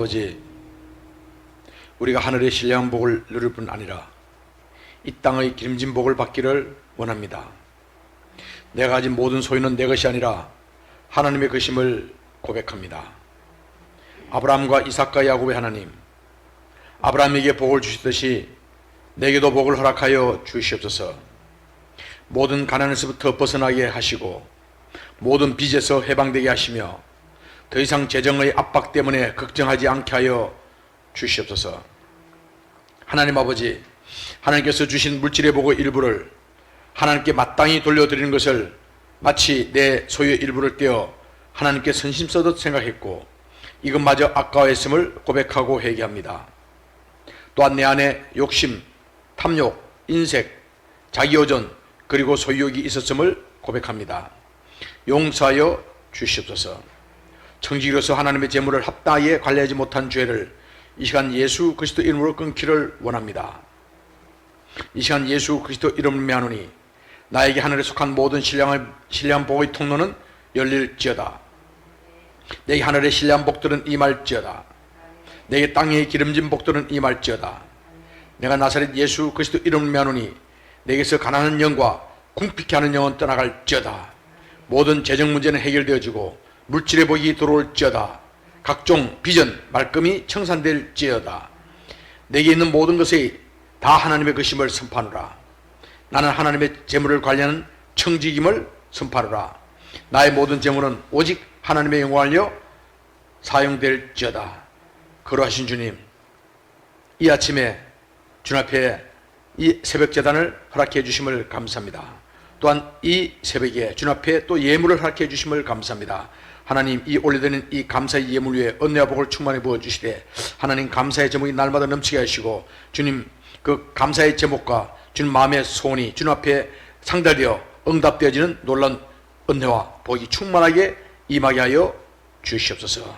아버지, 우리가 하늘의 신령한 복을 누릴 뿐 아니라 이 땅의 기름진 복을 받기를 원합니다. 내가 가진 모든 소유는 내 것이 아니라 하나님의 것임을 고백합니다. 아브라함과 이삭과 야곱의 하나님, 아브라함에게 복을 주시듯이 내게도 복을 허락하여 주시옵소서. 모든 가난에서부터 벗어나게 하시고 모든 빚에서 해방되게 하시며 더 이상 재정의 압박 때문에 걱정하지 않게 하여 주시옵소서. 하나님 아버지, 하나님께서 주신 물질의 복의 일부를 하나님께 마땅히 돌려드리는 것을 마치 내 소유의 일부를 떼어 하나님께 선심 써듯 생각했고 이것마저 아까워했음을 고백하고 회개합니다. 또한 내 안에 욕심, 탐욕, 인색, 자기오전 그리고 소유욕이 있었음을 고백합니다. 용서하여 주시옵소서. 청지기로서 하나님의 재물을 합당하게 관리하지 못한 죄를 이 시간 예수 그리스도 이름으로 끊기를 원합니다. 이 시간 예수 그리스도 이름을 명하노니 나에게 하늘에 속한 모든 신령한 복의 통로는 열릴지어다. 내게 하늘의 신령한 복들은 임할지어다. 내게 땅의 기름진 복들은 임할지어다. 내가 나사렛 예수 그리스도 이름을 명하노니 내게서 가난한 영과 궁핍케 하는 영은 떠나갈지어다. 모든 재정 문제는 해결되어지고 물질의 복이 들어올지어다. 각종 비전, 말끔히 청산될지어다. 내게 있는 모든 것이 다 하나님의 것임을 선포하노라. 나는 하나님의 재물을 관리하는 청지김을 선포하노라. 나의 모든 재물은 오직 하나님의 영광을 위하여 사용될지어다. 거룩하신 주님, 이 아침에 주님 앞에 이 새벽 제단을 허락해 주심을 감사합니다. 또한 이 새벽에 주님 앞에 또 예물을 허락해 주심을 감사합니다. 하나님, 이 올려드리는 이 감사의 예물 위에 은혜와 복을 충만히 부어주시되 하나님 감사의 제목이 날마다 넘치게 하시고 주님 그 감사의 제목과 주님 마음의 소원이 주님 앞에 상달되어 응답되어지는 놀라운 은혜와 복이 충만하게 임하게 하여 주시옵소서.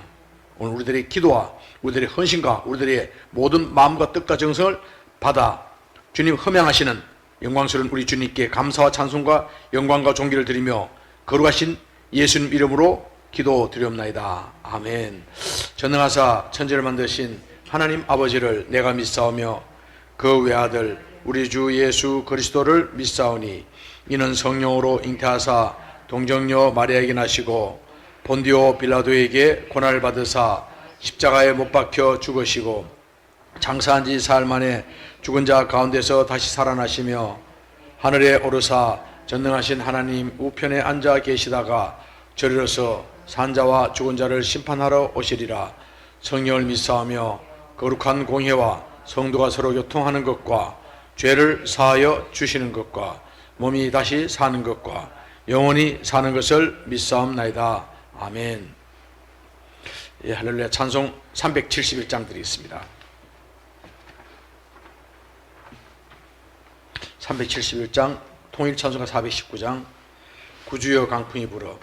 오늘 우리들의 기도와 우리들의 헌신과 우리들의 모든 마음과 뜻과 정성을 받아 주님 흠양하시는 영광스러운 우리 주님께 감사와 찬송과 영광과 존귀를 드리며 거룩하신 예수님 이름으로 기도드리옵나이다. 아멘. 전능하사 천지를 만드신 하나님 아버지를 내가 믿사오며 그 외아들 우리 주 예수 그리스도를 믿사오니 이는 성령으로 잉태하사 동정녀 마리아에게 나시고 본디오 빌라도에게 고난을 받으사 십자가에 못 박혀 죽으시고 장사한 지 사흘 만에 죽은 자 가운데서 다시 살아나시며 하늘에 오르사 전능하신 하나님 우편에 앉아 계시다가 저리로서 산자와 죽은 자를 심판하러 오시리라. 성령을 믿사오며 거룩한 공회와 성도가 서로 교통하는 것과 죄를 사하여 주시는 것과 몸이 다시 사는 것과 영원히 사는 것을 믿사옵나이다. 아멘. 예, 할렐루야. 찬송 371장 드리겠습니다. 371장 통일 찬송가 419장 구주여 강풍이 불어.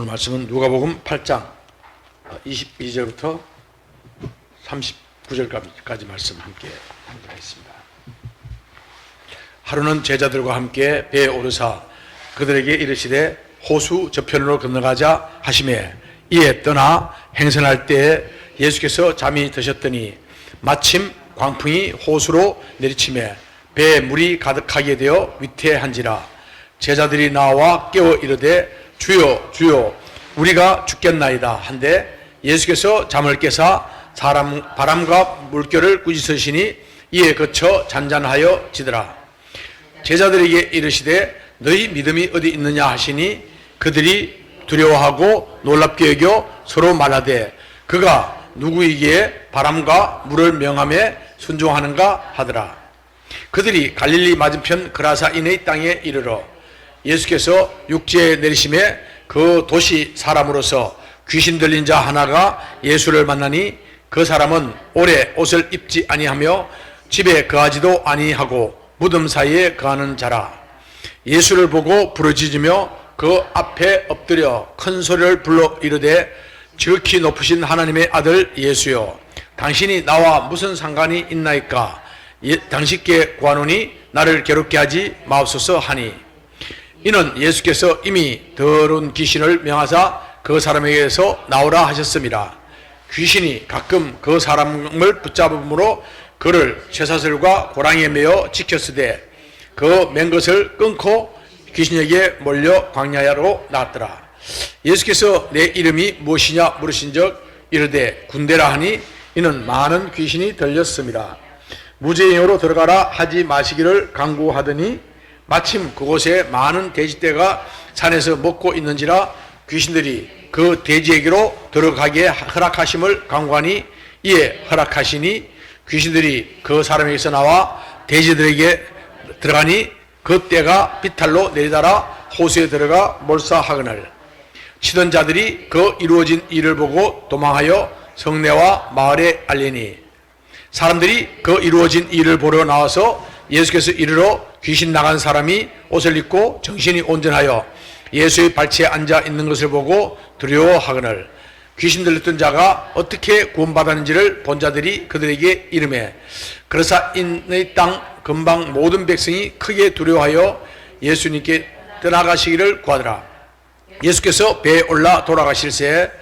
오늘 말씀은 누가복음 8장 22절부터 39절까지 말씀 함께 하겠습니다. 하루는 제자들과 함께 배에 오르사 그들에게 이르시되 호수 저편으로 건너가자 하시매 이에 떠나 행선할 때에 예수께서 잠이 드셨더니 마침 광풍이 호수로 내리치매 배에 물이 가득하게 되어 위태한지라 제자들이 나와 깨워 이르되 주여 주여 우리가 죽겠나이다 한데 예수께서 잠을 깨사 바람과 물결을 꾸짖으시니 이에 그쳐 잔잔하여 지더라. 제자들에게 이르시되 너희 믿음이 어디 있느냐 하시니 그들이 두려워하고 놀랍게 여겨 서로 말하되 그가 누구이기에 바람과 물을 명함에 순종하는가 하더라. 그들이 갈릴리 맞은편 그라사 이네의 땅에 이르러 예수께서 육지에 내리심에 그 도시 사람으로서 귀신 들린 자 하나가 예수를 만나니 그 사람은 오래 옷을 입지 아니하며 집에 거하지도 아니하고 무덤 사이에 거하는 자라. 예수를 보고 부르짖으며 그 앞에 엎드려 큰 소리를 불러 이르되 지극히 높으신 하나님의 아들 예수여 당신이 나와 무슨 상관이 있나이까. 당신께 구하노니 나를 괴롭게 하지 마옵소서 하니 이는 예수께서 이미 더러운 귀신을 명하사 그 사람에게서 나오라 하셨습니다. 귀신이 가끔 그 사람을 붙잡음으로 그를 쇠사슬과 고랑이에 매어 지켰으되 그 맨 것을 끊고 귀신에게 몰려 광야로 나갔더라. 예수께서 내 이름이 무엇이냐 물으신적 이르되 군대라 하니 이는 많은 귀신이 들렸습니다. 무죄인으로 들어가라 하지 마시기를 강구하더니 마침 그곳에 많은 돼지떼가 산에서 먹고 있는지라 귀신들이 그 돼지에게로 들어가게 허락하심을 강구하니 이에 허락하시니 귀신들이 그 사람에게서 나와 돼지들에게 들어가니 그 떼가 비탈로 내리달아 호수에 들어가 몰사하거늘 치던 자들이 그 이루어진 일을 보고 도망하여 성내와 마을에 알리니 사람들이 그 이루어진 일을 보러 나와서 예수께서 이르러 귀신 나간 사람이 옷을 입고 정신이 온전하여 예수의 발치에 앉아 있는 것을 보고 두려워하거늘 귀신 들렸던 자가 어떻게 구원받았는지를 본 자들이 그들에게 이르매 그러사 인의 땅 근방 모든 백성이 크게 두려워하여 예수님께 떠나가시기를 구하더라. 예수께서 배에 올라 돌아가실새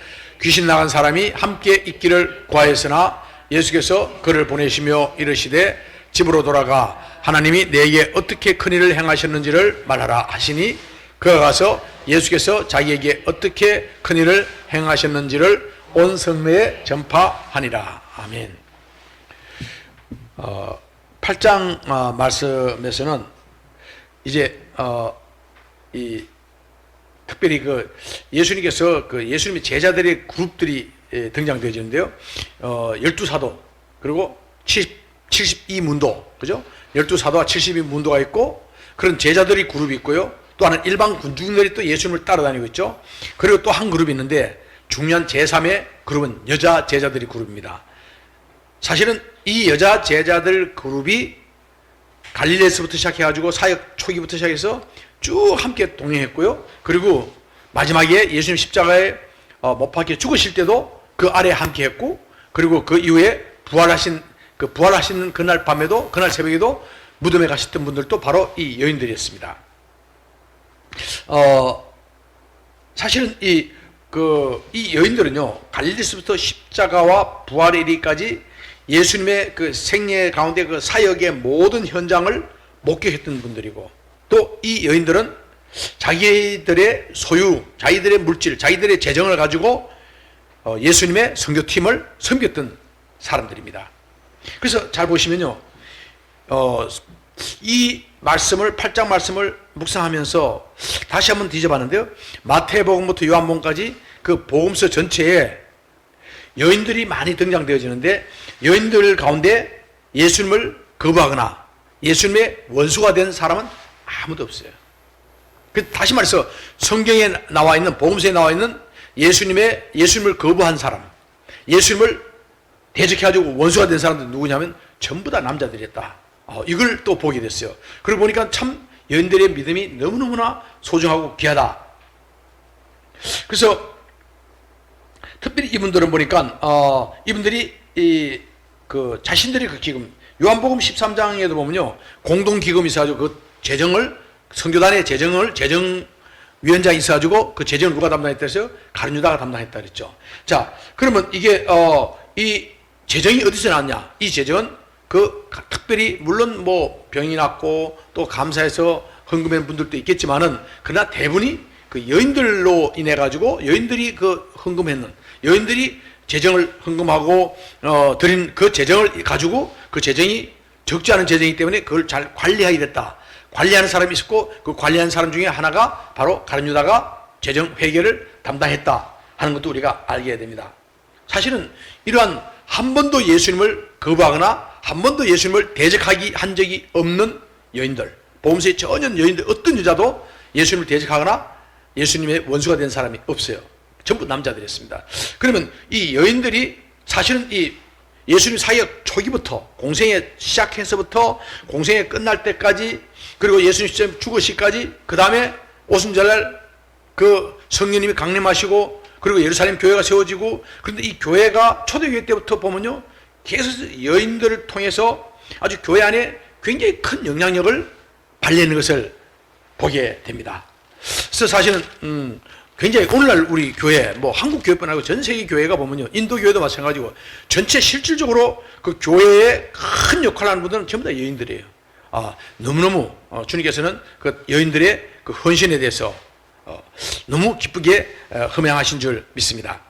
귀신 나간 사람이 함께 있기를 구하였으나 예수께서 그를 보내시며 이르시되 집으로 돌아가 하나님이 내게 어떻게 큰 일을 행하셨는지를 말하라 하시니 그가 가서 예수께서 자기에게 어떻게 큰 일을 행하셨는지를 온 성내에 전파하니라. 아멘. 8장 말씀에서는 이제 특별히 예수님께서 예수님의 제자들의 그룹들이 등장되어지는데요. 12사도 그리고 72문도 그죠? 12사도와 72문도가 있고 그런 제자들이 그룹이 있고요. 또 하나는 일반 군중들이 또 예수님을 따라다니고 있죠. 그리고 또 한 그룹이 있는데 중요한 제3의 그룹은 여자 제자들이 그룹입니다. 사실은 이 여자 제자들 그룹이 갈릴리에서부터 시작해가지고 사역 초기부터 시작해서 쭉 함께 동행했고요. 그리고 마지막에 예수님 십자가에 못 박혀 죽으실 때도 그 아래 함께 했고 그리고 그 이후에 부활하시는 그날 밤에도 그날 새벽에도 무덤에 가셨던 분들도 바로 이 여인들이었습니다. 사실은 이 여인들은요 갈릴리에서부터 십자가와 부활에 이르기까지 예수님의 그 생애 가운데 그 사역의 모든 현장을 목격했던 분들이고 또 이 여인들은 자기들의 소유, 자기들의 물질, 자기들의 재정을 가지고 예수님의 선교팀을 섬겼던 사람들입니다. 그래서 잘 보시면요 이 말씀을 8장 말씀을 묵상하면서 다시 한번 뒤져봤는데요. 마태복음부터 요한복음까지 그 복음서 전체에 여인들이 많이 등장되어지는데 여인들 가운데 예수님을 거부하거나 예수님의 원수가 된 사람은 아무도 없어요. 다시 말해서 성경에 나와 있는 복음서에 나와 있는 예수님을 거부한 사람, 예수님을 대적해가지고 원수가 된 사람들은 누구냐면 전부 다 남자들이었다. 이걸 또 보게 됐어요. 그러고 보니까 참 여인들의 믿음이 너무너무나 소중하고 귀하다. 그래서 특별히 이분들은 보니까 이분들이 그 자신들이 그 기금, 요한복음 13장에도 보면요, 공동 기금이 있어가지고 그 재정을, 선교단의 재정위원장이 있어가지고 그 재정을 누가 담당했다 했어요? 가룟 유다가 담당했다 그랬죠. 자, 그러면 이게 이 재정이 어디서 나왔냐? 이 재정은 그 특별히 물론 뭐 병이 났고 또 감사해서 헌금한 분들도 있겠지만은, 그러나 대부분이 그 여인들로 인해 가지고, 여인들이 그 헌금했는, 여인들이 재정을 헌금하고 드린 그 재정을 가지고, 그 재정이 적지 않은 재정이기 때문에 그걸 잘 관리하게 됐다. 관리하는 사람이 있었고, 그 관리하는 사람 중에 하나가 바로 가룟 유다가 재정 회계를 담당했다 하는 것도 우리가 알게 됩니다. 사실은 이러한 한 번도 예수님을 거부하거나 한 번도 예수님을 대적하기 한 적이 없는 여인들, 복음서에 전혀 여인들 어떤 여자도 예수님을 대적하거나 예수님의 원수가 된 사람이 없어요. 전부 남자들이었습니다. 그러면 이 여인들이 사실은 이 예수님 사역 초기부터, 공생에 시작해서부터 공생에 끝날 때까지, 그리고 예수님 죽으시까지, 그 다음에 오순절날 그 성령님이 강림하시고, 그리고 예루살렘 교회가 세워지고, 그런데 이 교회가 초대교회 때부터 보면요, 계속 여인들을 통해서 아주 교회 안에 굉장히 큰 영향력을 발휘하는 것을 보게 됩니다. 그래서 사실은 굉장히 오늘날 우리 교회, 뭐 한국 교회뿐 아니고 전 세계 교회가 보면요, 인도 교회도 마찬가지고 전체 실질적으로 그 교회에 큰 역할을 하는 분들은 전부 다 여인들이에요. 너무너무 주님께서는 그 여인들의 그 헌신에 대해서 너무 기쁘게 흠양하신 줄 믿습니다.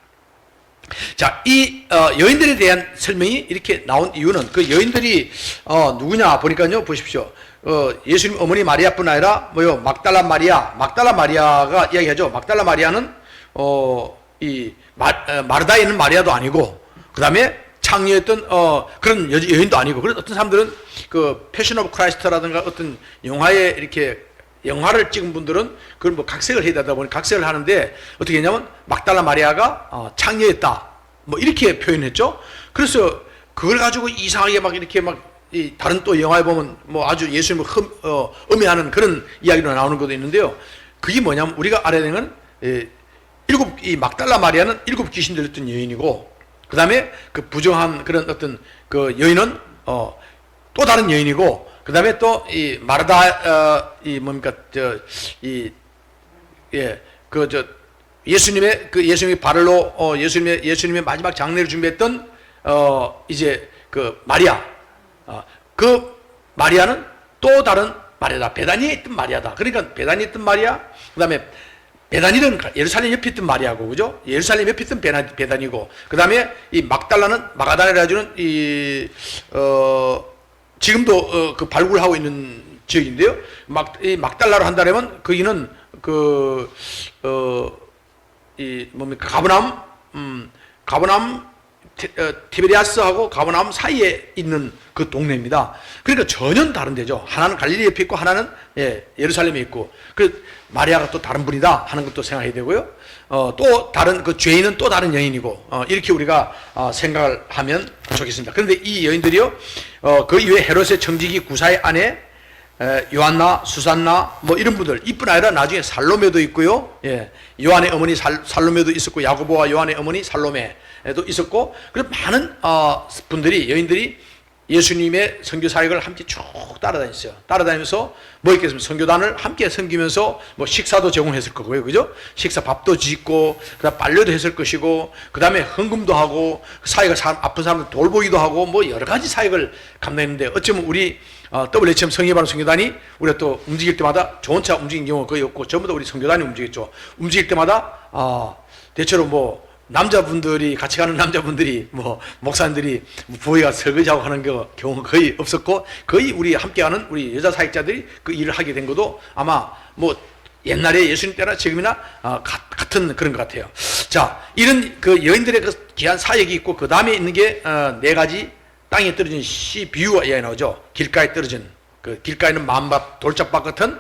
자, 이 여인들에 대한 설명이 이렇게 나온 이유는, 그 여인들이 누구냐 보니까요, 보십시오. 예수님 어머니 마리아뿐 아니라 막달라 마리아가 이야기하죠. 막달라 마리아는 이 마르다에 있는 마리아도 아니고, 그 다음에 창녀였던 그런 여인도 아니고, 그런 어떤 사람들은 그 패션 오브 크라이스트라든가 어떤 영화에 이렇게 영화를 찍은 분들은 그걸 뭐 각색을 해야 되다 보니 각색을 하는데, 어떻게 했냐면 막달라 마리아가 창녀였다, 뭐 이렇게 표현했죠. 그래서 그걸 가지고 이상하게 막 이렇게 막 이 다른 또 영화에 보면 뭐 아주 예수님을 음해하는 그런 이야기로 나오는 것도 있는데요. 그게 뭐냐면 우리가 알아야 되는 건, 이 막달라 마리아는 7 귀신 들렸던 여인이고, 그 다음에 그 부정한 그런 어떤 그 여인은 또 다른 여인이고, 그 다음에 또 이 마르다 이 뭡니까 예수님의 발로 예수님의 마지막 장례를 준비했던 이제 그 마리아, 그 마리아는 또 다른 마리아다. 베다니에 있던 마리아다. 그러니까 베다니에 있던 마리아, 그 다음에 베다니는 예루살렘 옆에 있던 마리아고, 그죠? 예루살렘 옆에 있던 베다니고, 그 다음에 이 막달라는 마가다라라 주는 지금도 그 발굴하고 있는 지역인데요. 이 막달라로 한다면 거기는 가버나움 티베리아스하고 가버나움 사이에 있는 그 동네입니다. 그러니까 전혀 다른 데죠. 하나는 갈릴리 옆에 있고 하나는 예루살렘에 있고, 그 마리아가 또 다른 분이다 하는 것도 생각해야 되고요. 또 다른 그 죄인은 또 다른 여인이고, 이렇게 우리가 생각을 하면 좋겠습니다. 그런데 이 여인들이요, 그 이외에 헤롯의 청지기 구사의 아내 요한나, 수산나 뭐 이런 분들, 이뿐 아니라 나중에 살로메도 있고요. 요한의 어머니 살로메도 있었고, 야고보와 요한의 어머니 살로메도 있었고, 그런 많은 분들이, 여인들이 예수님의 선교 사역을 함께 쭉 따라다녔어요. 따라다니면서 뭐 있겠습니까? 선교단을 함께 섬기면서 뭐 식사도 제공했을 거고요, 그죠? 식사 밥도 짓고, 그다음 빨래도 했을 것이고, 그다음에 헌금도 하고, 사역을 아픈 사람들 돌보기도 하고, 뭐 여러 가지 사역을 감당했는데, 어쩌면 우리 WHM 성예바른 선교단이 우리가 또 움직일 때마다 좋은 차 움직인 경우가 거의 없고 전부 다 우리 선교단이 움직였죠. 움직일 때마다 대체로 뭐 남자분들이 같이 가는 남자분들이 뭐 목사님들이 부회가 설거지하고 하는 경우가 거의 없었고, 거의 우리 함께하는 우리 여자 사역자들이 그 일을 하게 된 것도 아마 뭐 옛날에 예수님 때나 지금이나 같은 그런 것 같아요. 자, 이런 그 여인들의 그 귀한 사역이 있고, 그 다음에 있는 게 4가지 땅에 떨어진 씨 비유가 이야기 나오죠. 길가에 떨어진, 그 길가에는 마음밭, 돌짝밭 같은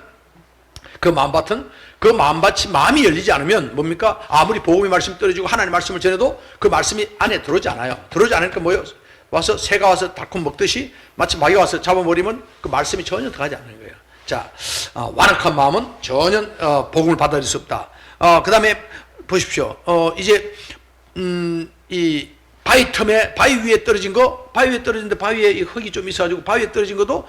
그 마음밭은, 그 마음밭이 마음이 열리지 않으면 뭡니까? 아무리 복음의 말씀이 떨어지고 하나님의 말씀을 전해도 그 말씀이 안에 들어오지 않아요. 들어오지 않으니까 뭐예요? 와서 새가 와서 닭콩 먹듯이 마치 마귀가 와서 잡아버리면 그 말씀이 전혀 들어가지 않는 거예요. 자, 완악한 마음은 전혀 복음을 받아들일 수 없다. 그 다음에 보십시오. 이제 이 바위 틈에, 바위 위에 떨어진 거, 바위 위에 떨어진데 바위 위에 흙이 좀 있어가지고 바위 위에 떨어진 것도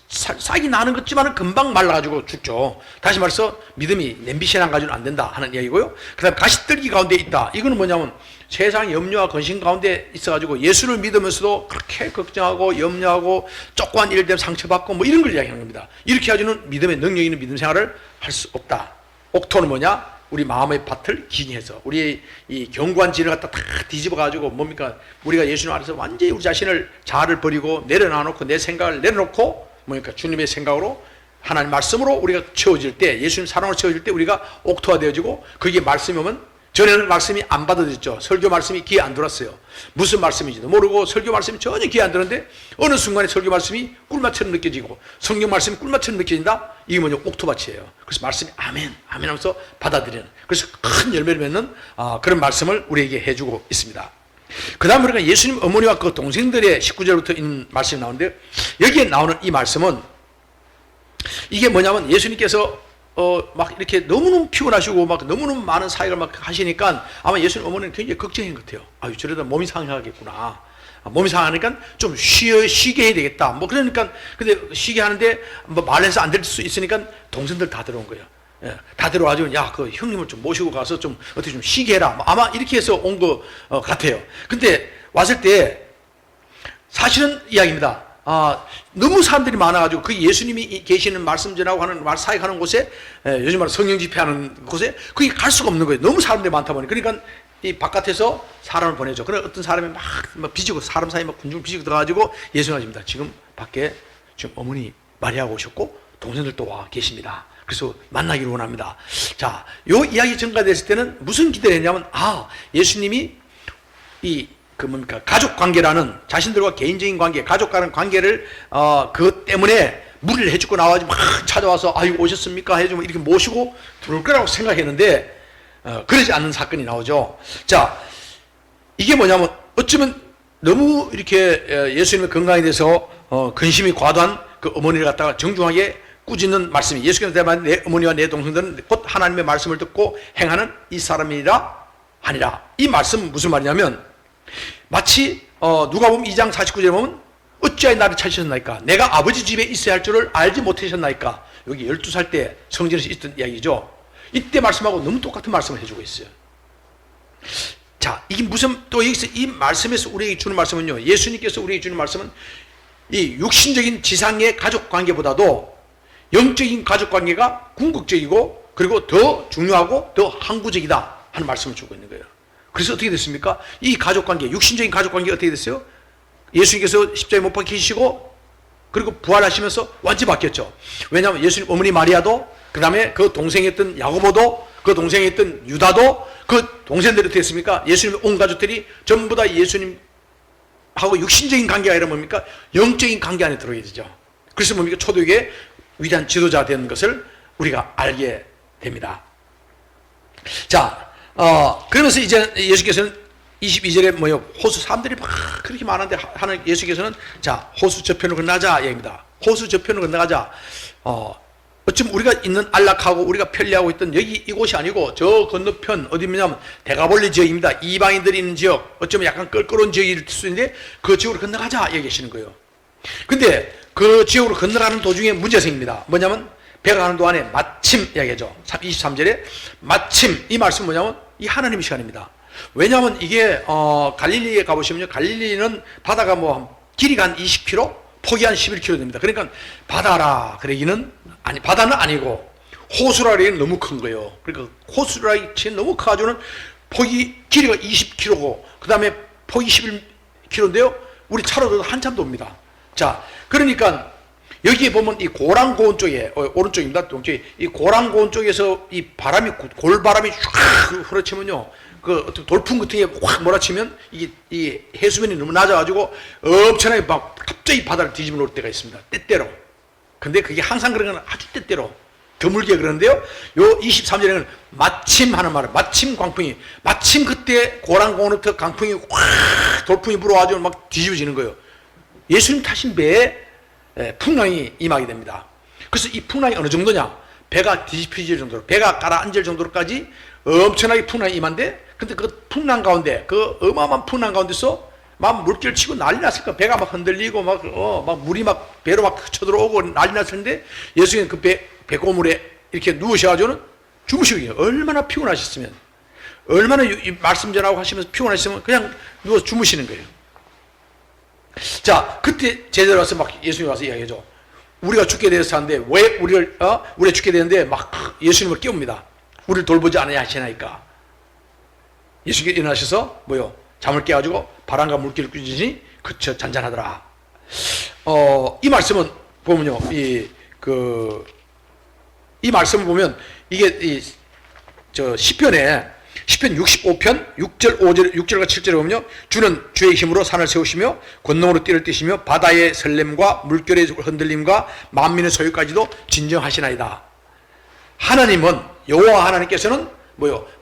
싹이 나는 것지만은 금방 말라가지고 죽죠. 다시 말해서 믿음이 냄비시에 안 가지고는 안 된다 하는 이야기고요. 그 다음에 가시떨기 가운데 있다. 이거는 뭐냐면 세상 염려와 근심 가운데 있어가지고 예수를 믿으면서도 그렇게 걱정하고 염려하고 조그만 일 때문에 상처받고 뭐 이런 걸 이야기하는 겁니다. 이렇게 가지고는 믿음의 능력 있는 믿음 생활을 할 수 없다. 옥토는 뭐냐? 우리 마음의 밭을 기증해서 우리의 이 견고한 진을 갖다 다 뒤집어가지고 뭡니까? 우리가 예수님 안에서 완전히 우리 자신을 자아를 버리고 내려놔놓고 내 생각을 내려놓고 뭡니까? 주님의 생각으로 하나님 말씀으로 우리가 채워질 때, 예수님 사랑으로 채워질 때 우리가 옥토가 되어지고, 거기에 말씀이 오면, 전에는 말씀이 안 받아들였죠. 설교 말씀이 귀에 안 들었어요. 무슨 말씀인지도 모르고 설교 말씀이 전혀 귀에 안 들었는데 어느 순간에 설교 말씀이 꿀맛처럼 느껴지고 성경 말씀이 꿀맛처럼 느껴진다. 이게 뭐냐? 옥토밭이에요. 그래서 말씀이 아멘 아멘 하면서 받아들이는, 그래서 큰 열매를 맺는 그런 말씀을 우리에게 해주고 있습니다. 그 다음 우리가 예수님 어머니와 그 동생들의 19절부터 있는 말씀이 나오는데, 여기에 나오는 이 말씀은 이게 뭐냐면 예수님께서 막 이렇게 너무너무 피곤하시고 막 너무너무 많은 사역을 막 하시니까 아마 예수님 어머니는 굉장히 걱정인 것 같아요. 아유, 저러다 몸이 상하겠구나. 몸이 상하니까 좀 쉬게 해야 되겠다. 뭐 그러니까, 근데 쉬게 하는데 뭐 말해서 안 될 수 있으니까 동생들 다 들어온 거예요. 예, 다 들어와가지고 야, 그 형님을 좀 모시고 가서 좀 어떻게 좀 쉬게 해라. 아마 이렇게 해서 온 것 같아요. 근데 왔을 때 사실은 이야기입니다. 너무 사람들이 많아가지고 그 예수님이 계시는 말씀 전하고 하는 사역하는 곳에, 요즘 말로 성령 집회하는 곳에 거기 갈 수가 없는 거예요. 너무 사람들이 많다 보니. 그러니까 이 바깥에서 사람을 보내죠. 그래 어떤 사람이 막 비지고, 사람 사이 막 군중 비지고 들어가지고 예수님입니다. 지금 밖에 지금 어머니 마리아가 오셨고 동생들 또 와 계십니다. 그래서 만나기를 원합니다. 자, 요 이야기 전가됐을 때는 무슨 기대를 했냐면, 예수님이 그 뭡니까? 가족 관계라는, 자신들과 개인적인 관계, 가족과는 관계를, 그것 때문에 무리를 해주고 나와가지고 막 찾아와서, 아유, 오셨습니까? 해주면 이렇게 모시고 들어올 거라고 생각했는데, 그러지 않는 사건이 나오죠. 자, 이게 뭐냐면, 어쩌면 너무 이렇게 예수님의 건강에 대해서, 근심이 과도한 그 어머니를 갖다가 정중하게 꾸짖는 말씀이, 예수께서 대답하는 내 어머니와 내 동생들은 곧 하나님의 말씀을 듣고 행하는 이 사람이라 하니라. 이 말씀은 무슨 말이냐면, 마치 누가복음 2장 49절에 보면 어찌하여 나를 찾으셨나이까? 내가 아버지 집에 있어야 할 줄을 알지 못하셨나이까? 여기 12살 때 성전에서 있던 이야기죠. 이때 말씀하고 너무 똑같은 말씀을 해주고 있어요. 자, 이게 무슨, 또 여기서 이 말씀에서 우리에게 주는 말씀은요, 예수님께서 우리에게 주는 말씀은 이 육신적인 지상의 가족 관계보다도 영적인 가족 관계가 궁극적이고 그리고 더 중요하고 더 항구적이다 하는 말씀을 주고 있는 거예요. 그래서 어떻게 됐습니까? 이 가족관계, 육신적인 가족관계가 어떻게 됐어요? 예수님께서 십자가에 못 박히시고 그리고 부활하시면서 완전히 바뀌었죠. 왜냐하면 예수님 어머니 마리아도, 그 다음에 그 동생이었던 야고보도, 그 동생이었던 유다도, 그 동생들이 어떻게 했습니까? 예수님의 온 가족들이 전부 다 예수님하고 육신적인 관계가 아니라 뭡니까? 영적인 관계 안에 들어가게 되죠. 그래서 뭡니까? 초대교회의 위대한 지도자가 되는 것을 우리가 알게 됩니다. 자, 그러면서 이제 예수께서는 22절에 호수, 사람들이 막 그렇게 많은데 하는 예수께서는, 자, 호수 저편으로 건너가자 얘기입니다. 호수 저편으로 건너가자. 어쩌면 우리가 있는 안락하고 우리가 편리하고 있던 여기 이곳이 아니고 저 건너편 어디냐면 데가볼리 지역입니다. 이방인들이 있는 지역, 어쩌면 약간 껄끄러운 지역일 수 있는데 그 지역으로 건너가자 얘기하시는 거예요. 근데 그 지역으로 건너가는 도중에 문제가 생깁니다. 뭐냐면 배가 가는 동안에 마침 이야기하죠. 23절에 마침, 이 말씀은 뭐냐면 이 하나님의 시간입니다. 왜냐하면 이게 갈릴리에 가보시면요, 갈릴리는 바다가 길이가 한 20km, 폭이 한 11km 됩니다. 그러니까 바다라 그러기는 바다는 아니고 호수라 그러기는 너무 큰 거예요. 그러니까 호수라 치면 너무 커가지고는 길이가 20km고 그 다음에 폭이 11km인데요, 우리 차로 도 한참 돕니다. 자, 그러니까 여기에 보면 이 고랑고원 쪽에, 오른쪽입니다. 동쪽에, 이 고랑고원 쪽에서 이 바람이, 골바람이 쫙 후려치면요, 그 어떤 돌풍 같은 게 확 몰아치면 이 해수면이 너무 낮아가지고 엄청나게 막 갑자기 바다를 뒤집어 놓을 때가 있습니다. 때때로. 근데 그게 항상 그런 건 아주 때때로 드물게 그러는데요, 요 23절에는 마침 하는 말을, 마침 광풍이, 마침 그때 고랑고원부터 강풍이 확 돌풍이 불어가지고 막 뒤집어지는 거예요. 예수님 타신 배에 풍랑이 임하게 됩니다. 그래서 이 풍랑이 어느 정도냐? 배가 뒤집혀질 정도로, 배가 가라앉을 정도로까지 엄청나게 풍랑이 임한데, 근데 그 풍랑 가운데, 그 어마어마한 풍랑 가운데서 막 물결 치고 난리 났을까. 배가 막 흔들리고 막 물이 막 배로 막 쳐들어오고 난리 났었는데, 예수님은 그 배고물에 이렇게 누우셔가지고는 주무시고 계세요. 얼마나 피곤하셨으면, 얼마나 이 말씀 전하고 하시면서 피곤하셨으면 그냥 누워서 주무시는 거예요. 자, 그때 제자들 와서 막 예수님 와서 이야기하죠. 우리가 죽게 되어서 하는데 왜 우리가 죽게 되는데 막 예수님을 깨웁니다. 우리를 돌보지 않아야 하시나이까. 예수님께 일어나셔서 잠을 깨가지고 바람과 물기를 꾸짖으니 그쳐 잔잔하더라. 이 말씀은 보면요, 이 말씀을 보면 이게 시편 65편 6절 5절 6절과 7절에 보면요, 주는 주의 힘으로 산을 세우시며 권능으로 띠를 띠시며 바다의 설렘과 물결의 흔들림과 만민의 소유까지도 진정하시나이다. 하나님은, 여호와 하나님께서는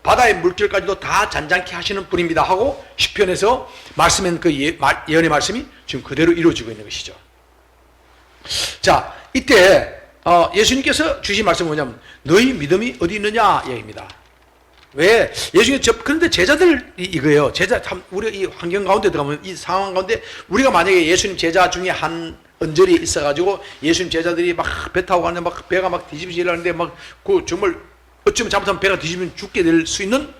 바다의 물결까지도 다 잔잔케 하시는 분입니다 하고 시편에서 말씀한 그 예언의 말씀이 지금 그대로 이루어지고 있는 것이죠. 자, 이때 예수님께서 주신 말씀은 뭐냐면 너희 믿음이 어디 있느냐 얘기입니다. 왜? 예수님, 그런데 제자들 이거예요. 우리가 이 환경 가운데 들어가면, 이 상황 가운데, 우리가 만약에 예수님 제자 중에 한 언저리에 있어가지고, 예수님 제자들이 막 배 타고 가는데, 막 배가 막 뒤집어지려는데, 정말, 어쩌면 잘못하면 배가 뒤집으면 죽게 될 수 있는,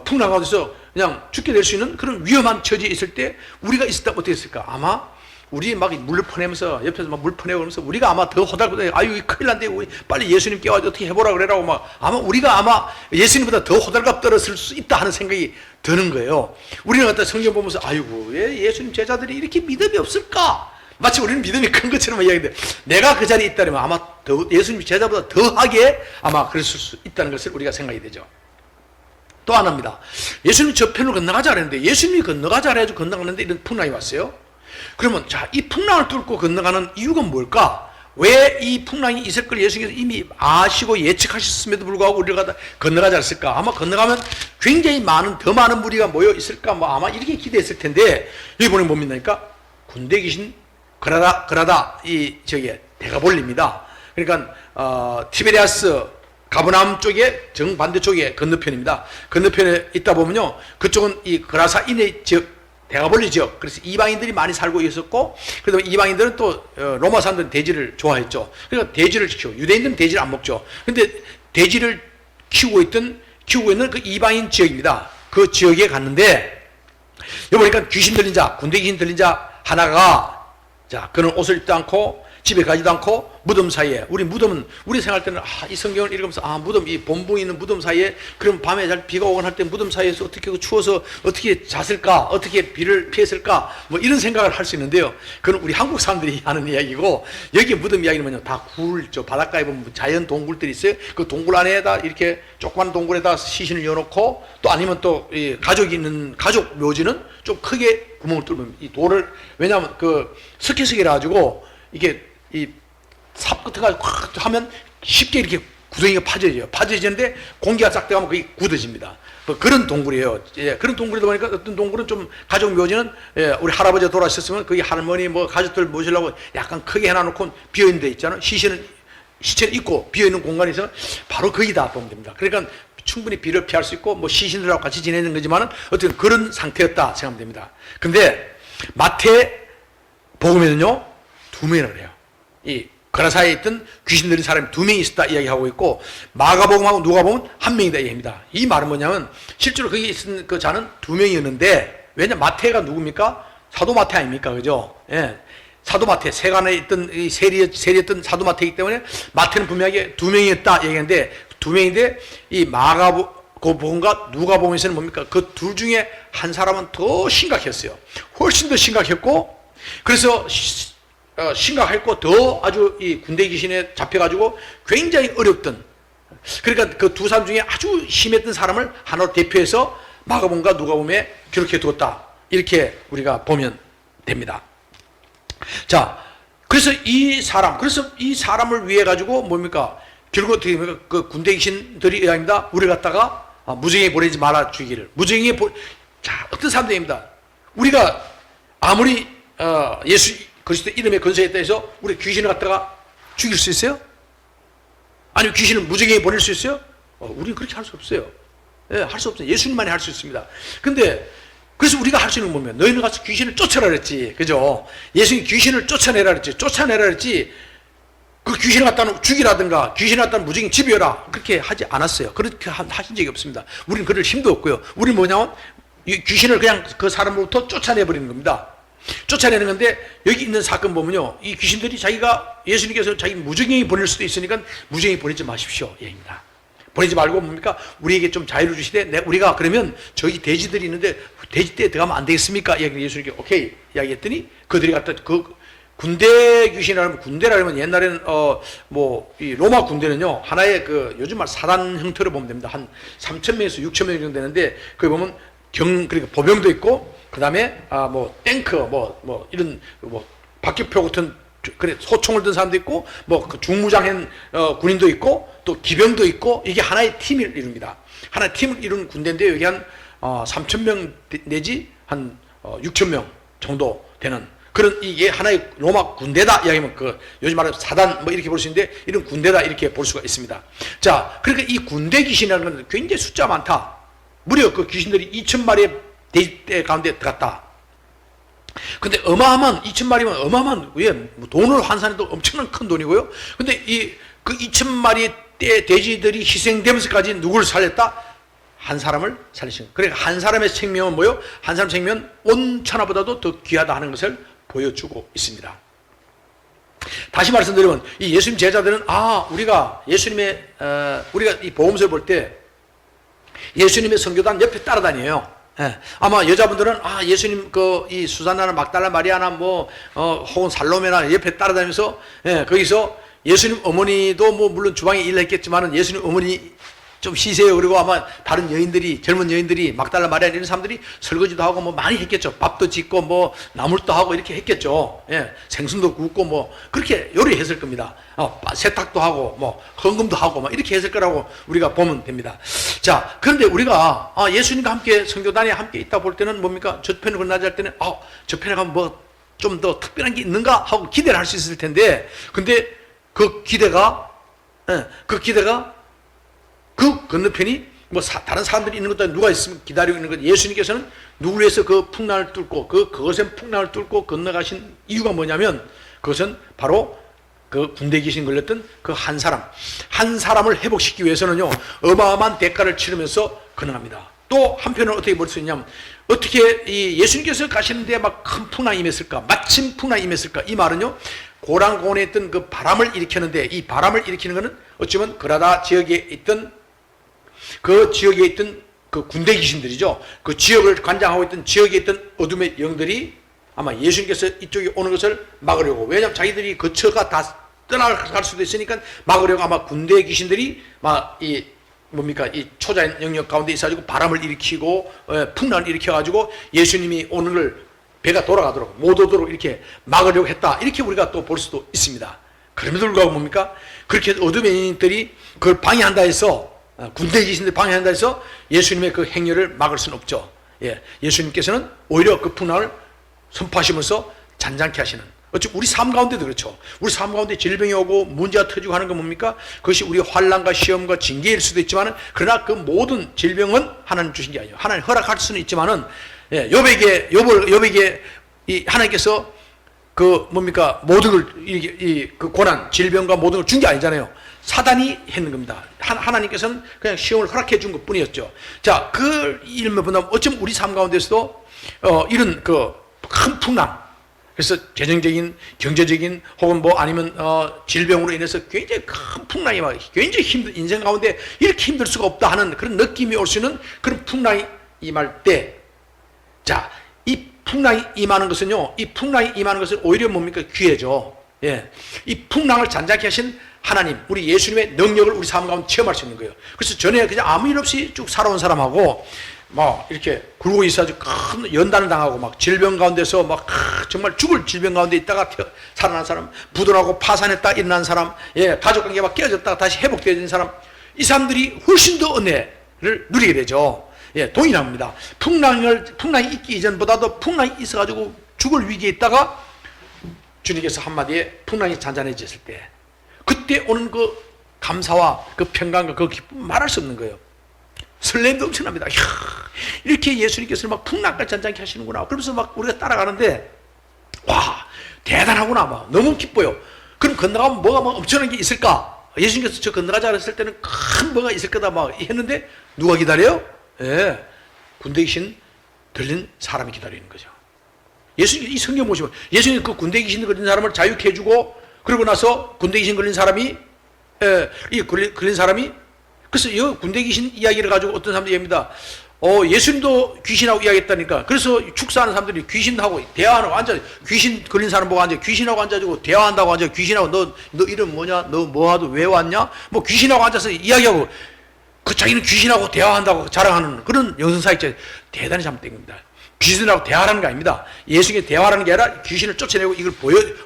풍랑 가운데서 그냥 죽게 될 수 있는 그런 위험한 처지에 있을 때, 우리가 있었다면 어떻게 했을까? 아마, 우리 막 물을 퍼내면서, 옆에서 막 물 퍼내고 그러면서, 우리가 아마 더 호달거든. 아유, 큰일 난데, 빨리 예수님 깨워가지고 어떻게 해보라 그래라고 우리가 예수님보다 더 호달갑 떨어질 수 있다 하는 생각이 드는 거예요. 우리는 갖다 성경 보면서, 아이고, 왜 예수님 제자들이 이렇게 믿음이 없을까? 마치 우리는 믿음이 큰 것처럼 이야기하는데, 내가 그 자리에 있다면 아마 예수님 제자보다 더하게 아마 그랬을 수 있다는 것을 우리가 생각이 되죠. 또 하나입니다. 예수님이 저 편을 건너가자 그랬는데, 예수님이 건너가자 그래가지고 건너가는데 이런 풍랑이 왔어요. 그러면 이 풍랑을 뚫고 건너가는 이유가 뭘까? 왜 이 풍랑이 있을 걸 예수님께서 이미 아시고 예측하셨음에도 불구하고 우리가 건너가지 않았을까? 아마 건너가면 굉장히 더 많은 무리가 모여 있을까? 아마 이렇게 기대했을 텐데, 여기 보면 뭡니까? 군대 귀신 그라다 대가볼리입니다. 그러니까 티베리아스 가버나움 쪽에 정반대쪽에 건너편입니다. 건너편에 있다 보면요, 그쪽은 이 그라사인의 지역, 대가볼리 지역, 그래서 이방인들이 많이 살고 있었고, 그다음에 이방인들은 또 로마 사람들은 돼지를 좋아했죠. 그러니까 돼지를 키우고, 유대인들은 돼지를 안 먹죠. 근데 돼지를 키우고 있는 그 이방인 지역입니다. 그 지역에 갔는데, 여기 보니까 귀신 들린 자, 군대 귀신 들린 자 하나가, 그는 옷을 입지도 않고 집에 가지도 않고 무덤 사이에, 우리 생각할 때는 이 성경을 읽으면서 무덤, 이 본붕이 있는 무덤 사이에, 그럼 밤에 비가 오곤 할 때 무덤 사이에서 어떻게 추워서 어떻게 잤을까, 어떻게 비를 피했을까, 이런 생각을 할 수 있는데요. 그건 우리 한국 사람들이 하는 이야기고, 여기 무덤 이야기는 뭐냐, 다 바닷가에 보면 자연 동굴들이 있어요. 그 동굴 안에다 이렇게 조그만 동굴에다 시신을 넣어놓고, 또 아니면 또 가족이 있는 가족 묘지는 좀 크게 구멍을 뚫으면 이 돌을, 왜냐하면 석회석이라 가지고 이게 이 삽 끝에가 확 하면 쉽게 이렇게 구덩이가 파져지는데 공기가 싹 들어가면 그게 굳어집니다. 그런 동굴이에요. 그런 동굴이다 보니까 어떤 동굴은 좀 가족 묘지는, 우리 할아버지가 돌아가셨으면 거기 할머니 가족들 모시려고 약간 크게 해놔놓고 비어있는 데 있잖아요. 시체는 있고 비어있는 공간이 있으면 바로 거기다 보면 됩니다. 그러니까 충분히 비를 피할 수 있고 시신들하고 같이 지내는 거지만은 어쨌든 그런 상태였다 생각하면 됩니다. 근데 마태 복음에는요 2명이라고 그래요. 이 그라사에 있던 귀신 들린 사람이 2명이 있었다 이야기하고 있고, 마가복음하고 누가복음은 1명이다 이야기합니다. 이 말은 뭐냐면 실제로 거기 있은 그 자는 2명이었는데, 왜냐 마태가 누굽니까? 사도 마태 아닙니까? 그죠? 예. 사도 마태, 세간에 있던 이 세리였던 사도 마태이기 때문에 마태는 분명하게 2명이었다 얘기하는데, 2명인데 이 마가복음과 누가복음에서는 뭡니까? 그 둘 중에 한 사람은 더 심각했어요. 훨씬 더 심각했고, 그래서 심각했고 더 아주 이 군대 귀신에 잡혀가지고 굉장히 어렵던, 그러니까 그 두 사람 중에 아주 심했던 사람을 하나로 대표해서 마가복음과 누가복음에 기록해 두었다, 이렇게 우리가 보면 됩니다. 자, 그래서 이 사람을 위해 가지고 뭡니까? 결국 어떻게 됩니까? 그 군대 귀신들이 이야기입니다. 우리를 갖다가 무정에 보내지 말아 주기를. 자, 어떤 사람들입니다. 우리가 아무리 예수 그리스도 이름의 건설에 대해서 우리 귀신을 갖다가 죽일 수 있어요? 아니 귀신을 무지개에 보낼 수 있어요? 우리는 그렇게 할 수 없어요. 예, 할 수 없어요. 예수님만이 할 수 있습니다. 근데 그래서 우리가 할 수 있는 건 뭐면 너희는 가서 귀신을 쫓아라 그랬지. 그죠? 예수님이 귀신을 쫓아내라 그랬지. 쫓아내라 그랬지. 그 귀신을 갖다는 죽이라든가 귀신을 갖다는 무지개 집여라 그렇게 하지 않았어요. 그렇게 하신 적이 없습니다. 우리는 그럴 힘도 없고요. 우리는 뭐냐면 이 귀신을 그냥 그 사람으로부터 쫓아내버리는 겁니다. 쫓아내는 건데 여기 있는 사건 보면요. 이 귀신들이 자기가 예수님께서 자기 무지개에 보낼 수도 있으니까 무지개에 보내지 마십시오. 얘입니다. 보내지 말고 뭡니까? 우리에게 좀 자유를 주시되 우리가 그러면 저기 돼지들이 있는데 돼지떼에 들어가면 안 되겠습니까? 예수님께 오케이 이야기했더니 그들이 갖다 그 군대 귀신이라면 군대라면 옛날에는 이 로마 군대는요 하나의 그 요즘 말 사단 형태로 보면 됩니다. 한 3,000명에서 6,000명 정도 되는데 거기 보면 그러니까 보병도 있고 그다음에 탱크 이런 박격포 같은 그래 소총을 든 사람도 있고 그 중무장한 군인도 있고 또 기병도 있고 이게 하나의 팀을 이룹니다. 하나의 팀을 이룬 군대인데 여기 한 3,000명 내지 한 6,000명 정도 되는 그런 이게 하나의 로마 군대다 이야기하면 그 요즘 말하는 사단 이렇게 볼 수 있는데 이런 군대다 이렇게 볼 수가 있습니다. 자, 그러니까 이 군대 귀신이라는 건 굉장히 숫자 많다. 무려 그 귀신들이 2,000마리의 돼지떼 가운데 들어갔다. 근데 어마어마한 2,000마리면 어마어마한 돈을 환산해도 엄청난 큰 돈이고요. 근데 그 2,000마리의 돼지들이 희생되면서까지 누구를 살렸다? 한 사람을 살리신 거예요. 그러니까 한 사람의 생명은 뭐요? 한 사람 생명은 온 천하보다도 더 귀하다 하는 것을 보여주고 있습니다. 다시 말씀드리면 이 예수님 제자들은 우리가 우리가 이 복음서를 볼 때 예수님의 선교단 옆에 따라다녀요. 예, 아마 여자분들은 예수님 이 수산나나 막달라 마리아나 혹은 살로메나 옆에 따라다니면서 거기서 예수님 어머니도 물론 주방에 일을 했겠지만은 예수님 어머니 좀 쉬세요. 그리고 아마 다른 여인들이 젊은 여인들이 막달라 마리아 이런 사람들이 설거지도 하고 많이 했겠죠. 밥도 짓고 나물도 하고 이렇게 했겠죠. 예, 생선도 굽고 그렇게 요리했을 겁니다. 세탁도 하고 헌금도 하고 이렇게 했을 거라고 우리가 보면 됩니다. 자, 그런데 우리가 예수님과 함께 선교단에 함께 있다 볼 때는 뭡니까? 저편을 건너갈 때는 저 편에 가면 좀 더 특별한 게 있는가 하고 기대를 할 수 있을 텐데, 근데 그 기대가 그 건너편이 다른 사람들이 있는 것도 누가 있으면 기다리고 있는 것. 예수님께서는 누구를 위해서 그 풍랑을 뚫고 그것의 풍랑을 뚫고 건너가신 이유가 뭐냐면 그것은 바로 그 군대 귀신 걸렸던 그 한 사람을 회복시키기 위해서는요 어마어마한 대가를 치르면서 가능합니다. 또 한편으로 어떻게 볼 수 있냐면 어떻게 이 예수님께서 가시는데 큰 풍랑이 임했을까? 마침 풍랑이 임했을까? 이 말은요 고랑공원에 있던 그 바람을 일으켰는데 이 바람을 일으키는 것은 어쩌면 그라다 지역에 있던 그 군대 귀신들이죠. 그 지역을 관장하고 있던 지역에 있던 어둠의 영들이 아마 예수님께서 이쪽에 오는 것을 막으려고, 왜냐하면 자기들이 거처가 다 떠나갈 수도 있으니까 막으려고 아마 군대 귀신들이 이 초자연 영역 가운데 있어가지고 바람을 일으키고 풍랑을 일으켜가지고 예수님이 오는 걸 배가 돌아가도록 못 오도록 이렇게 막으려고 했다. 이렇게 우리가 또 볼 수도 있습니다. 그럼에도 불구하고 뭡니까? 그렇게 어둠의 영들이 그걸 방해한다 해서 군대 귀신들 방해한다 해서 예수님의 그 행렬을 막을 수는 없죠. 예수님께서는 오히려 그 풍랑을 선포하시면서 잔잔케 하시는, 어차피 우리 삶 가운데도 그렇죠. 우리 삶 가운데 질병이 오고 문제가 터지고 하는 건 뭡니까? 그것이 우리 환난과 시험과 징계일 수도 있지만은, 그러나 그 모든 질병은 하나님 주신 게 아니에요. 하나님 허락할 수는 있지만은, 욥에게 하나님께서 모든 걸 그 고난, 질병과 모든 걸 준 게 아니잖아요. 사단이 했는 겁니다. 하나님께서는 그냥 시험을 허락해 준 것 뿐이었죠. 자, 그 일을 본다면 어쩌면 우리 삶 가운데서도 이런 큰 풍랑, 그래서 재정적인, 경제적인 혹은 아니면 질병으로 인해서 굉장히 큰 풍랑이 굉장히 인생 가운데 이렇게 힘들 수가 없다 하는 그런 느낌이 올 수 있는 그런 풍랑이 임할 때, 자, 이 풍랑이 임하는 것은요, 이 풍랑이 임하는 것은 오히려 뭡니까? 기회죠. 이 풍랑을 잔잔케 하신 하나님, 우리 예수님의 능력을 우리 삶 가운데 체험할 수 있는 거예요. 그래서 전에 그냥 아무 일 없이 쭉 살아온 사람하고 이렇게 굴고 있어가지고 큰 연단을 당하고 질병 가운데서 정말 죽을 질병 가운데 있다가 살아난 사람, 부도나고 파산했다 일어난 사람, 가족 관계가 깨어졌다가 다시 회복되어진 사람, 이 사람들이 훨씬 더 은혜를 누리게 되죠. 동일합니다. 풍랑이 있기 이전보다도 풍랑이 있어가지고 죽을 위기에 있다가 주님께서 한마디에 풍랑이 잔잔해졌을 때, 그때 오는 그 감사와 그 평강과 그 기쁨 말할 수 없는 거예요. 설렘도 엄청납니다. 이야, 이렇게 예수님께서 막 풍랑까지 잔잔케 하시는구나. 그러면서 막 우리가 따라가는데 와 대단하구나. 막 너무 기뻐요. 그럼 건너가면 뭐가 막 엄청난 게 있을까? 예수님께서 저 건너가자 그랬을 때는 큰 뭐가 있을 거다 막 했는데 누가 기다려요? 예, 군대 귀신 들린 사람이 기다리는 거죠. 예수님 이 성경 보시면 예수님 그 군대 귀신 걸린 사람을 자유케 해주고 그러고 나서 군대 귀신 걸린 사람이 이 걸린 사람이 그래서 이 군대 귀신 이야기를 가지고 어떤 사람들이 얘기합니다. 예수님도 귀신하고 이야기했다니까. 그래서 축사하는 사람들이 귀신하고 대화하고 앉아 귀신 걸린 사람 보고 앉아 귀신하고 앉아주고 대화한다고 앉아 귀신하고 너 이름 뭐냐? 너 뭐하도 왜 왔냐? 뭐 귀신하고 앉아서 이야기하고 그 자기는 귀신하고 대화한다고 자랑하는 그런 영성사역자 대단히 잘못된 겁니다. 귀신하고 대화하는 게 아닙니다. 예수님께 대화하는 게 아니라 귀신을 쫓아내고 이걸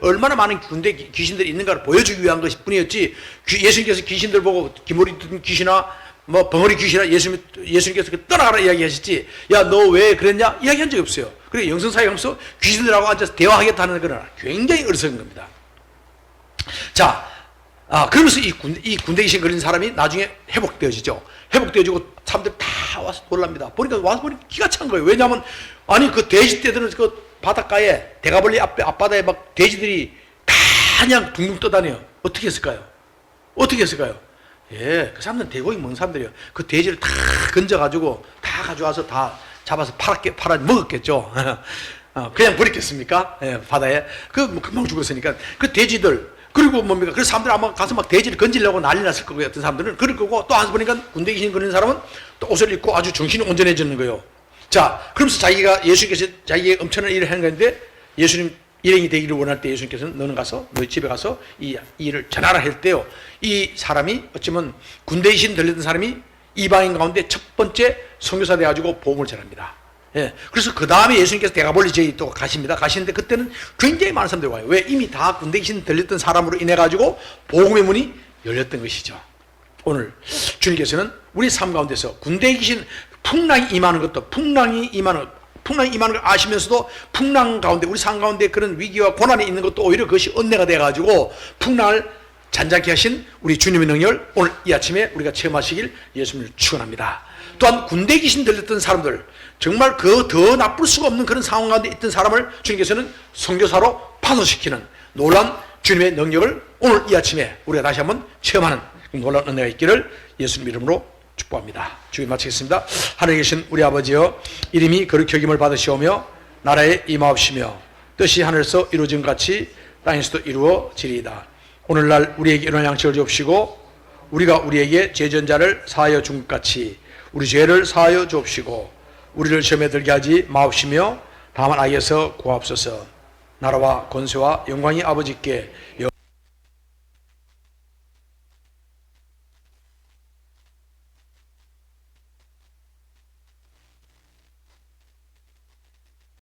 얼마나 많은 군대 귀신들이 있는가를 보여주기 위한 것일 뿐이었지. 예수님께서 귀신들 보고 기머리 든 귀신아 뭐 벙어리 귀신아 예수님께서 떠나가라 이야기하셨지. 야 너 왜 그랬냐 이야기한 적이 없어요. 그리고 영성사역하면서 귀신들하고 앉아서 대화하겠다는 건 굉장히 어리석은 겁니다. 자, 그러면서 이 군대 귀신 걸린 사람이 나중에 회복되어지죠. 회복되어지고 사람들 다 와서 놀랍니다. 보니까 와서 보니까 기가 찬 거예요. 왜냐하면 아니 그 돼지 떼들은 그 바닷가에 대가벌리 앞바다에 막 돼지들이 다 그냥 둥둥 떠다녀요. 어떻게 했을까요? 어떻게 했을까요? 예, 그 사람들은 돼고기 먹는 사람들이에요. 그 돼지를 다 건져가지고 다 가져와서 다 잡아서 팔아 먹었겠죠. 그냥 버렸겠습니까? 예, 바다에. 금방 죽었으니까. 그 돼지들, 그리고 뭡니까? 그 사람들 아마 가서 막 돼지를 건지려고 난리 났을 거고요. 어떤 사람들은. 그럴 거고 또 한 번 보니까 군대 귀신 걸린 사람은 또 옷을 입고 아주 정신이 온전해지는 거예요. 자, 그러면서 자기가 예수님께서 자기의 엄청난 일을 하는 건데 예수님 일행이 되기를 원할 때 예수님께서는 너는 가서 너희 집에 가서 이 일을 전하라 할 때요. 이 사람이 어쩌면 군대 귀신 들렸던 사람이 이방인 가운데 첫 번째 선교사 돼가지고 복음을 전합니다. 예. 그래서 그 다음에 예수님께서 대가볼리 제이 또 가십니다. 가시는데 그때는 굉장히 많은 사람들이 와요. 왜? 이미 다 군대 귀신 들렸던 사람으로 인해가지고 복음의 문이 열렸던 것이죠. 오늘 주님께서는 우리 삶 가운데서 군대 귀신 풍랑이 임하는 것도 풍랑이 임하는 걸 아시면서도 풍랑 가운데 우리 삶 가운데 그런 위기와 고난이 있는 것도 오히려 그것이 은혜가 돼가지고 풍랑을 잔잔케 하신 우리 주님의 능력을 오늘 이 아침에 우리가 체험하시길 예수님을 축원합니다. 또한 군대 귀신 들렸던 사람들 정말 그 더 나쁠 수가 없는 그런 상황 가운데 있던 사람을 주님께서는 선교사로 파송시키는 놀라운 주님의 능력을 오늘 이 아침에 우리가 다시 한번 체험하는 놀라운 은혜가 있기를 예수님 이름으로 축복합니다. 주기 마치겠습니다. 하늘에 계신 우리 아버지여 이름이 거룩히 여김을 받으시오며 나라에 임하옵시며 뜻이 하늘에서 이루어진 같이 땅에서도 이루어지리이다. 오늘날 우리에게 일용할 양식을 주옵시고 우리가 우리에게 죄전자를 사하여 준 것 같이 우리 죄를 사하여 주옵시고 우리를 시험에 들게 하지 마옵시며 다만 악에서 구하옵소서. 나라와 권세와 영광이 아버지께